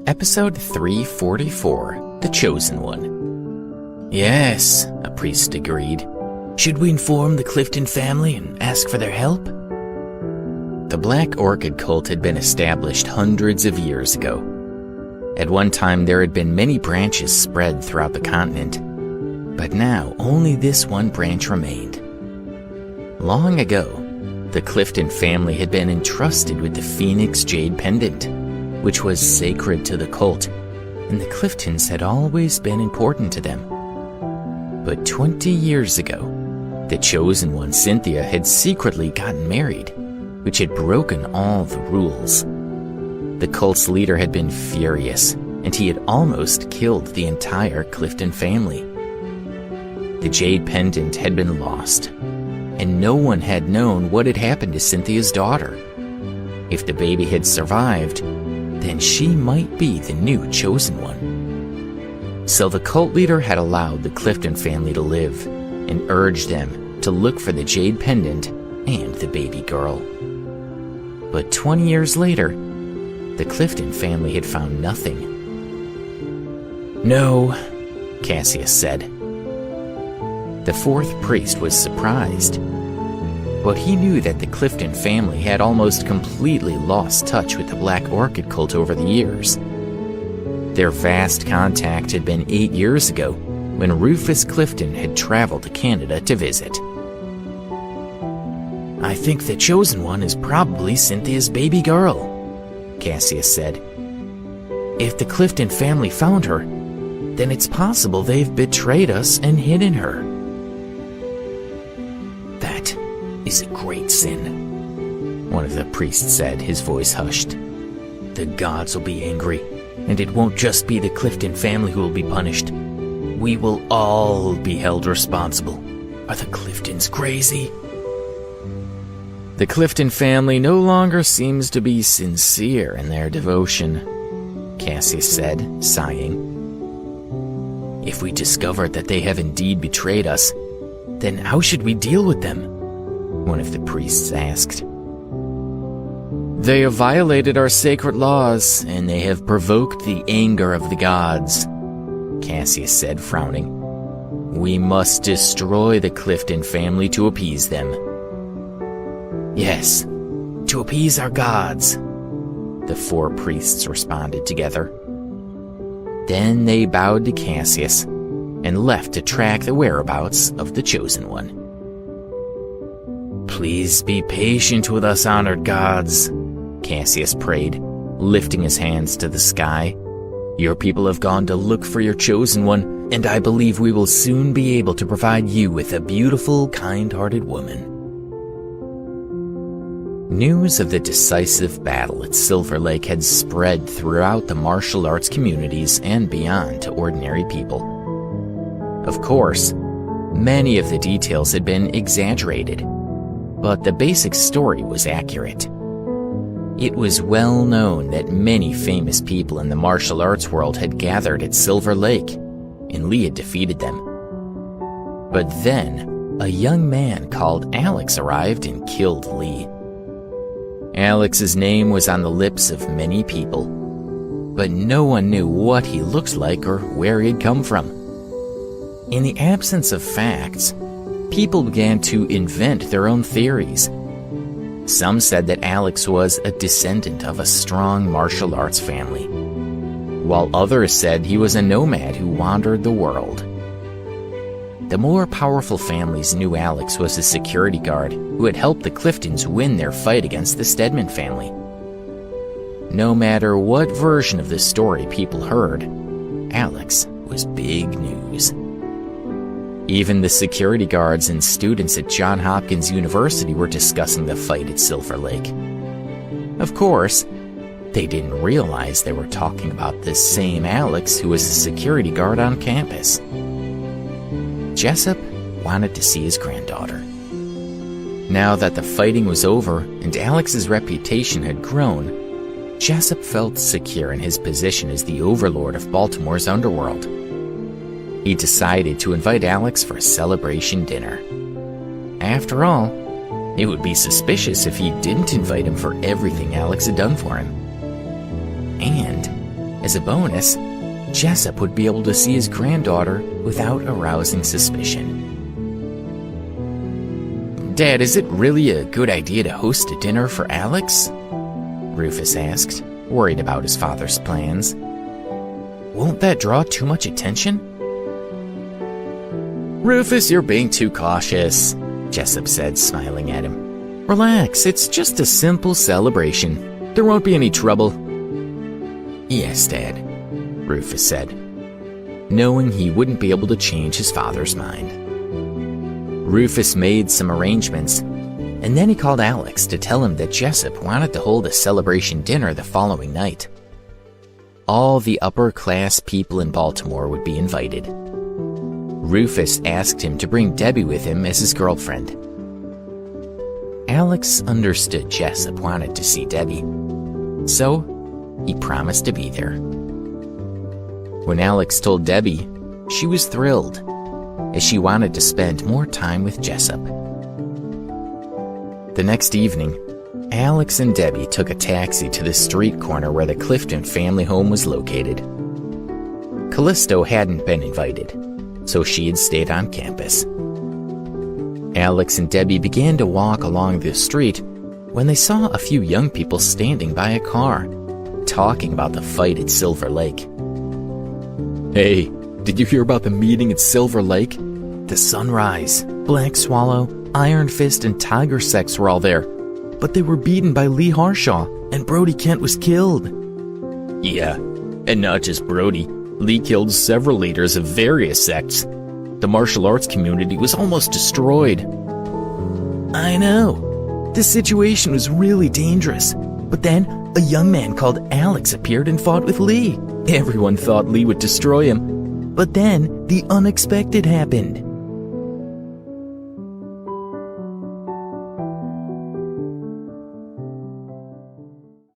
Episode 344, The Chosen One. "Yes," a priest agreed. "Should we inform the Clifton family and ask for their help?" The Black Orchid cult had been established hundreds of years ago. At one time, there had been many branches spread throughout the continent, but now only this one branch remained. Long ago, the Clifton family had been entrusted with the Phoenix Jade Pendant, which was sacred to the cult, and the Cliftons had always been important to them. But 20 years ago, the Chosen One, Cynthia, had secretly gotten married, which had broken all the rules. The cult's leader had been furious, and he had almost killed the entire Clifton family. The Jade Pendant had been lost, and no one had known what had happened to Cynthia's daughter. If the baby had survived, then she might be the new Chosen One. So the cult leader had allowed the Clifton family to live and urged them to look for the Jade Pendant and the baby girl. But 20 years later, the Clifton family had found nothing. "No," Cassius said. The fourth priest was surprised, but he knew that the Clifton family had almost completely lost touch with the Black Orchid cult over the years. Their vast contact had been 8 years ago, when Rufus Clifton had traveled to Canada to visit. "I think the Chosen One is probably Cynthia's baby girl," Cassius said. "If the Clifton family found her, then it's possible they've betrayed us and hidden her." "That is a great sin," one of the priests said, his voice hushed. "The gods will be angry, and it won't just be the Clifton family who will be punished. We will all be held responsible. Are the Cliftons crazy?" "The Clifton family no longer seems to be sincere in their devotion," Cassius said, sighing. "If we discovered that they have indeed betrayed us, then how should we deal with them?" one of the priests asked. "They have violated our sacred laws, and they have provoked the anger of the gods," Cassius said, frowning. "We must destroy the Clifton family to appease them." "Yes, to appease our gods," the four priests responded together. Then they bowed to Cassius and left to track the whereabouts of the Chosen One. "Please be patient with us, honored gods," Cassius prayed, lifting his hands to the sky. "Your people have gone to look for your Chosen One, and I believe we will soon be able to provide you with a beautiful, kind-hearted woman." News of the decisive battle at Silver Lake had spread throughout the martial arts communities and beyond to ordinary people. Of course, many of the details had been exaggerated, but the basic story was accurate. It was well known that many famous people in the martial arts world had gathered at Silver Lake, and Lee had defeated them. But then, a young man called Alex arrived and killed Lee. Alex's name was on the lips of many people, but no one knew what he looked like or where he'd come from. In the absence of facts, people began to invent their own theories. Some said that Alex was a descendant of a strong martial arts family, while others said he was a nomad who wandered the world. The more powerful families knew Alex was a security guard who had helped the Cliftons win their fight against the Stedman family. No matter what version of the story people heard, Alex was big news. Even the security guards and students at Johns Hopkins University were discussing the fight at Silver Lake. Of course, they didn't realize they were talking about the same Alex who was a security guard on campus. Jessup wanted to see his granddaughter. Now that the fighting was over and Alex's reputation had grown, Jessup felt secure in his position as the overlord of Baltimore's underworld. He decided to invite Alex for a celebration dinner. After all, it would be suspicious if he didn't invite him for everything Alex had done for him. And As a bonus, Jessup would be able to see his granddaughter without arousing suspicion. "Dad, is it really a good idea to host a dinner for Alex?" Rufus asked, worried about his father's plans. "Won't that draw too much attention?" "Rufus, you're being too cautious," Jessup said, smiling at him. "Relax, it's just a simple celebration. There won't be any trouble." "Yes, Dad," Rufus said, knowing he wouldn't be able to change his father's mind. Rufus made some arrangements, and then he called Alex to tell him that Jessup wanted to hold a celebration dinner the following night. All the upper-class people in Baltimore would be invited. Rufus asked him to bring Debbie with him as his girlfriend. Alex understood Jessup wanted to see Debbie, so he promised to be there. When Alex told Debbie, she was thrilled, as she wanted to spend more time with Jessup. The next evening, Alex and Debbie took a taxi to the street corner where the Clifton family home was located. Callisto hadn't been invited, so she had stayed on campus. Alex and Debbie began to walk along the street when they saw a few young people standing by a car, talking about the fight at Silver Lake. "Hey, did you hear about the meeting at Silver Lake? The Sunrise, Black Swallow, Iron Fist, and Tiger Sex were all there, but they were beaten by Lee Harshaw, and Brody Kent was killed." "Yeah, and not just Brody. Lee killed several leaders of various sects. The martial arts community was almost destroyed." "I know. The situation was really dangerous, but then a young man called Alex appeared and fought with Lee. Everyone thought Lee would destroy him, but then the unexpected happened.